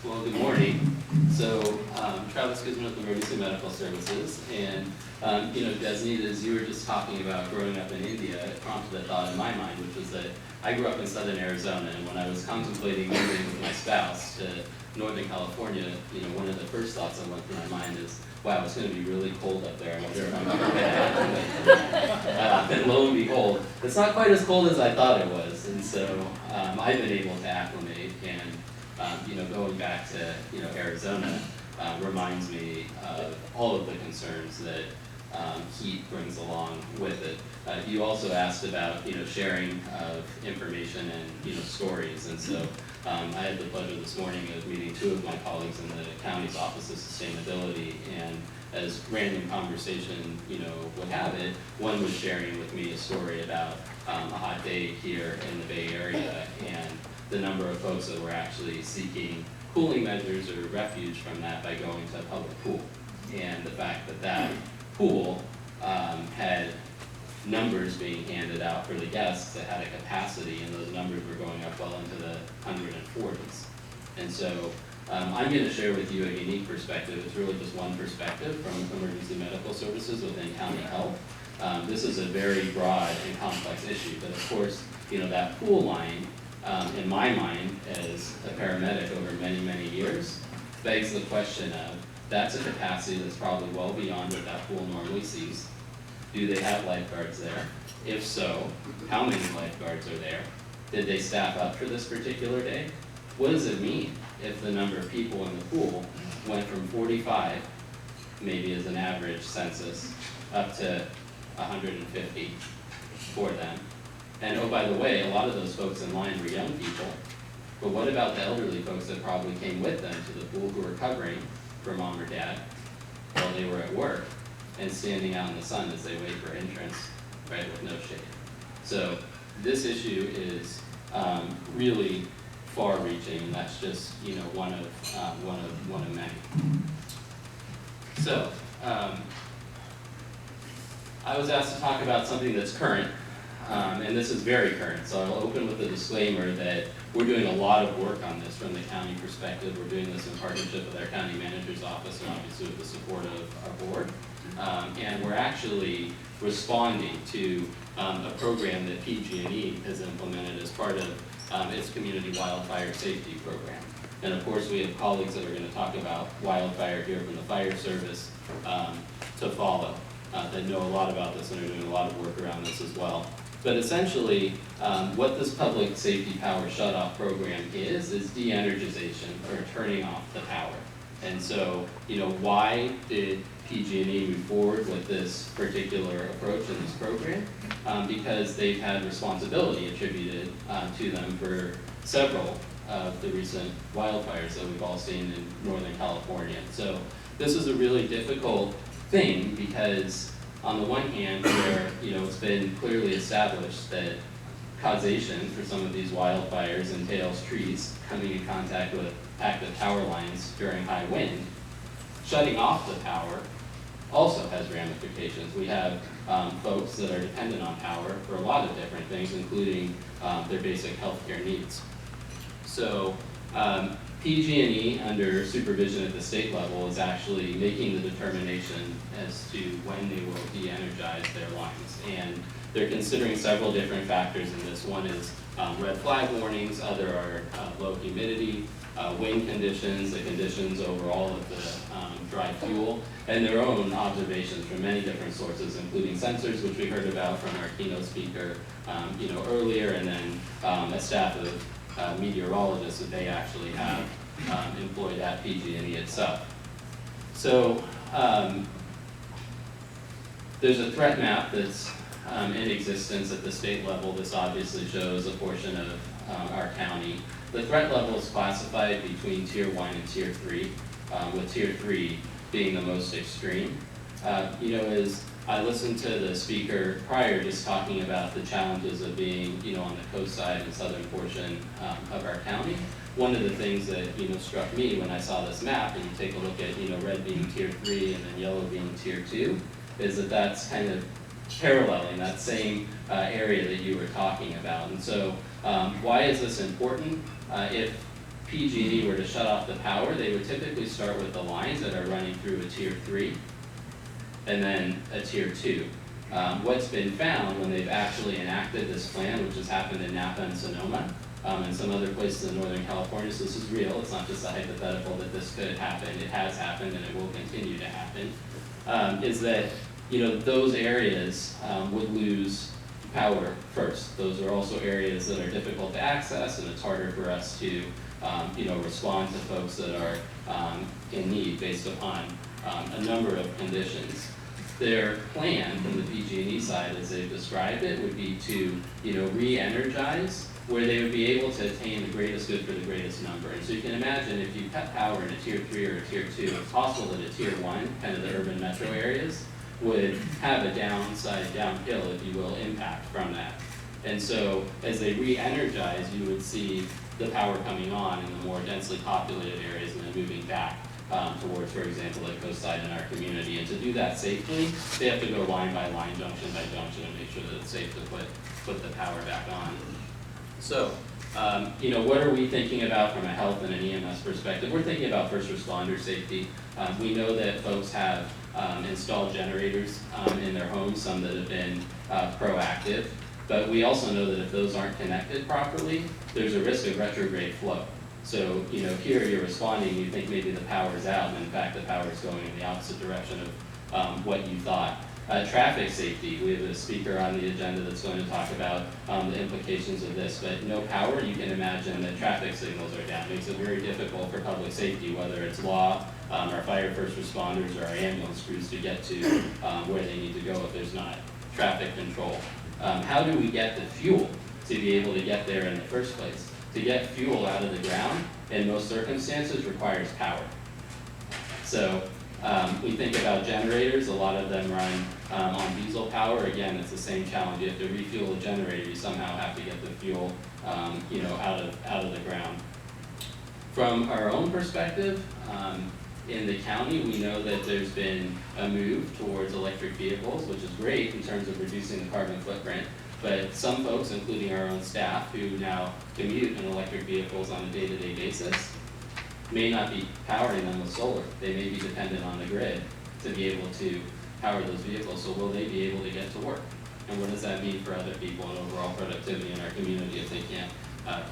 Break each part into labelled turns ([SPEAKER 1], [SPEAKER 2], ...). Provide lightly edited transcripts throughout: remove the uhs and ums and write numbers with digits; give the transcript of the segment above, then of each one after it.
[SPEAKER 1] Well, good morning. So, Travis Kusman with Emergency Medical Services, and Desnita, as you were just talking about growing up in India, it prompted a thought in my mind, which was that I grew up in southern Arizona, and when I was contemplating moving with my spouse to Northern California, one of the first thoughts that went through my mind is, wow, it's going to be really cold up there. I wonder if I'm going to acclimate. And lo and behold, it's not quite as cold as I thought it was, and so I've been able to acclimate, and going back to Arizona reminds me of all of the concerns that heat brings along with it. You also asked about sharing of information and stories, and so I had the pleasure this morning of meeting two of my colleagues in the county's Office of Sustainability, and as random conversation would have it, one was sharing with me a story about a hot day here in the Bay Area and the number of folks that were actually seeking cooling measures or refuge from that by going to a public pool, and the fact that that pool had numbers being handed out for the guests that had a capacity, and those numbers were going up well into the 140s. And so I'm going to share with you a unique perspective. It's really just one perspective from emergency medical services within county health. This is a very broad and complex issue, but of course, that pool line, in my mind, as a paramedic over many, many years, begs the question of, that's a capacity that's probably well beyond what that pool normally sees. Do they have lifeguards there? If so, how many lifeguards are there? Did they staff up for this particular day? What does it mean if the number of people in the pool went from 45, maybe as an average census, up to 150 for them? And oh, by the way, a lot of those folks in line were young people, but what about the elderly folks that probably came with them to the pool who were covering for mom or dad while they were at work and standing out in the sun as they wait for entrance, right, with no shade? So this issue is really far-reaching, and that's just one of many. So I was asked to talk about something that's current. And this is very current, so I'll open with a disclaimer that we're doing a lot of work on this from the county perspective. We're doing this in partnership with our county manager's office and obviously with the support of our board. And we're actually responding to a program that PG&E has implemented as part of its community wildfire safety program. And of course, we have colleagues that are going to talk about wildfire here from the fire service to follow that know a lot about this and are doing a lot of work around this as well. But essentially, what this public safety power shutoff program is de-energization, or turning off the power. And so, why did PG&E move forward with this particular approach in this program? Because they've had responsibility attributed to them for several of the recent wildfires that we've all seen in Northern California. So this is a really difficult thing because on the one hand, where it's been clearly established that causation for some of these wildfires entails trees coming in contact with active power lines during high wind, shutting off the power also has ramifications. We have folks that are dependent on power for a lot of different things, including their basic healthcare needs. So PG&E, under supervision at the state level, is actually making the determination as to when they will de-energize their lines. And they're considering several different factors in this. One is red flag warnings, other are low humidity, wind conditions, the conditions overall of the dry fuel, and their own observations from many different sources, including sensors, which we heard about from our keynote speaker earlier, and then a staff of meteorologists that they actually have employed at PG&E itself. So there's a threat map that's in existence at the state level. This obviously shows a portion of our county. The threat level is classified between Tier 1 and Tier 3, with Tier 3 being the most extreme. As I listened to the speaker prior just talking about the challenges of being, on the coast side and southern portion of our county. One of the things that, struck me when I saw this map, and you take a look at, red being Tier 3 and then yellow being Tier 2, is that that's kind of paralleling that same area that you were talking about. And so why is this important? If PG&E were to shut off the power, they would typically start with the lines that are running through a tier 3 and then a tier 2. What's been found when they've actually enacted this plan, which has happened in Napa and Sonoma, and some other places in Northern California, so this is real, it's not just a hypothetical that this could happen, it has happened and it will continue to happen, is that those areas would lose power first. Those are also areas that are difficult to access, and it's harder for us to respond to folks that are in need based upon a number of conditions. Their plan from the PG&E side, as they've described it, would be to re-energize where they would be able to attain the greatest good for the greatest number. And so you can imagine if you cut power in a tier 3 or a tier 2, it's possible that a tier 1, kind of the urban metro areas, would have a downhill, if you will, impact from that. And so as they re-energize, you would see the power coming on in the more densely populated areas and then moving back towards, for example, like Costa in our community. And to do that safely, they have to go line by line, junction by junction, and make sure that it's safe to put the power back on. So, what are we thinking about from a health and an EMS perspective? We're thinking about first responder safety. We know that folks have installed generators in their homes, some that have been proactive, but we also know that if those aren't connected properly, there's a risk of retrograde flow. So, here you're responding, you think maybe the power's out, and in fact the power's going in the opposite direction of what you thought. Traffic safety, we have a speaker on the agenda that's going to talk about the implications of this, but no power, you can imagine that traffic signals are down. It makes it very difficult for public safety, whether it's law, our fire first responders, or our ambulance crews to get to where they need to go if there's not traffic control. How do we get the fuel to be able to get there in the first place? To get fuel out of the ground, in most circumstances, requires power. So we think about generators, a lot of them run on diesel power. Again, it's the same challenge. You have to refuel a generator, you somehow have to get the fuel out of the ground. From our own perspective, in the county, we know that there's been a move towards electric vehicles, which is great in terms of reducing the carbon footprint. But some folks, including our own staff, who now commute in electric vehicles on a day-to-day basis, may not be powering them with solar. They may be dependent on the grid to be able to power those vehicles. So will they be able to get to work? And what does that mean for other people and overall productivity in our community if they can't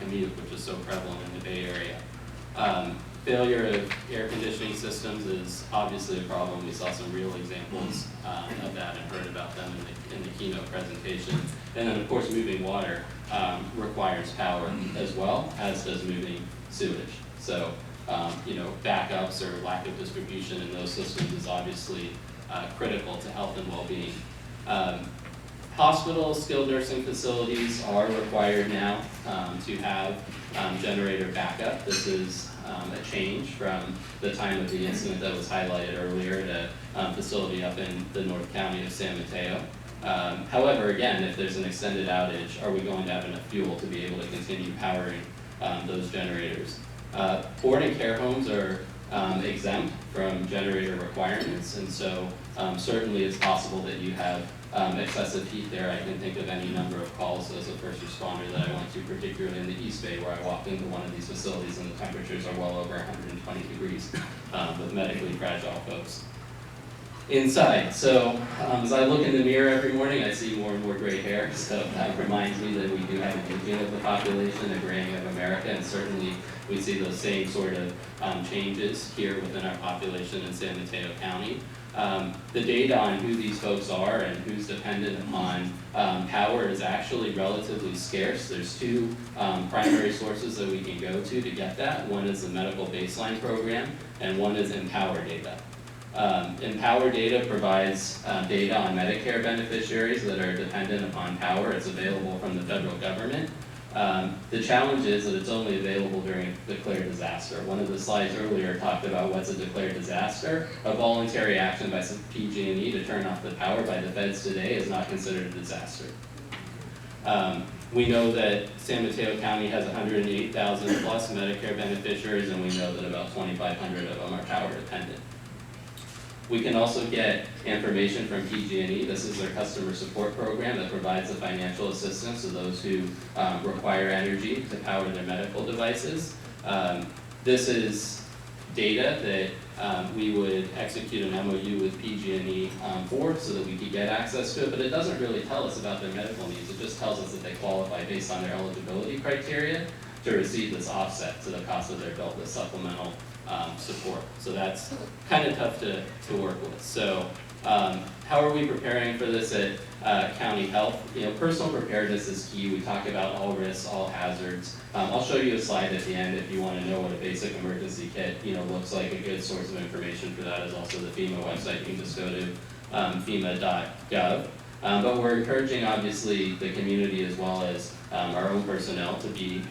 [SPEAKER 1] commute, which is so prevalent in the Bay Area? Failure of air conditioning systems is obviously a problem. We saw some real examples of that and heard about them in the keynote presentation. And then of course moving water requires power as well, as does moving sewage. So backups or lack of distribution in those systems is obviously critical to health and well-being. Hospitals, skilled nursing facilities are required now to have generator backup. This is a change from the time of the incident that was highlighted earlier at a facility up in the North County of San Mateo. However, again, if there's an extended outage, are we going to have enough fuel to be able to continue powering those generators? Boarding care homes are exempt from generator requirements, and so certainly it's possible that you have excessive heat there. I can think of any number of calls as a first responder that I went to, particularly in the East Bay, where I walked into one of these facilities and the temperatures are well over 120 degrees with medically fragile folks. Inside, so as I look in the mirror every morning, I see more and more gray hair, so that reminds me that we do have an aging of the population, a graying of America, and certainly we see those same sort of changes here within our population in San Mateo County. The data on who these folks are and who's dependent upon power is actually relatively scarce. There's two primary sources that we can go to get that. One is the Medical Baseline Program, and one is Empower Data. Empower Data provides data on Medicare beneficiaries that are dependent upon power. It's available from the federal government. The challenge is that it's only available during declared disaster. One of the slides earlier talked about what's a declared disaster. A voluntary action by PG&E to turn off the power by the feds today is not considered a disaster. We know that San Mateo County has 108,000 plus Medicare beneficiaries, and we know that about 2,500 of them are power dependent. We can also get information from PG&E. This is their customer support program that provides the financial assistance to those who require energy to power their medical devices. This is data that we would execute an MOU with PG&E for so that we could get access to it, but it doesn't really tell us about their medical needs. It just tells us that they qualify based on their eligibility criteria to receive this offset to the cost of their bill, the supplemental support. So that's kind of tough to work with. So how are we preparing for this at County Health? Personal preparedness is key. We talk about all risks, all hazards. I'll show you a slide at the end if you want to know what a basic emergency kit looks like. A good source of information for that is also the FEMA website. You can just go to FEMA.gov. But we're encouraging, obviously, the community as well as our own personnel to be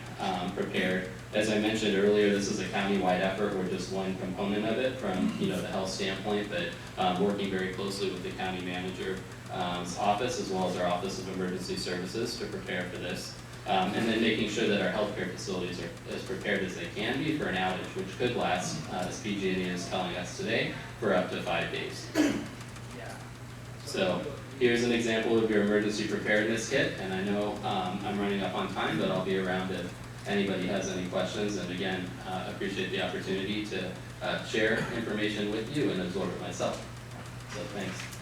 [SPEAKER 1] prepared. As I mentioned earlier, this is a county-wide effort. We're just one component of it from the health standpoint, but working very closely with the county manager's office as well as our Office of Emergency Services to prepare for this. And then making sure that our healthcare facilities are as prepared as they can be for an outage, which could last, as PG&E is telling us today, for up to 5 days. So here's an example of your emergency preparedness kit, and I know I'm running up on time, but I'll be around if anybody has any questions. And again, appreciate the opportunity to share information with you and absorb it myself. So thanks.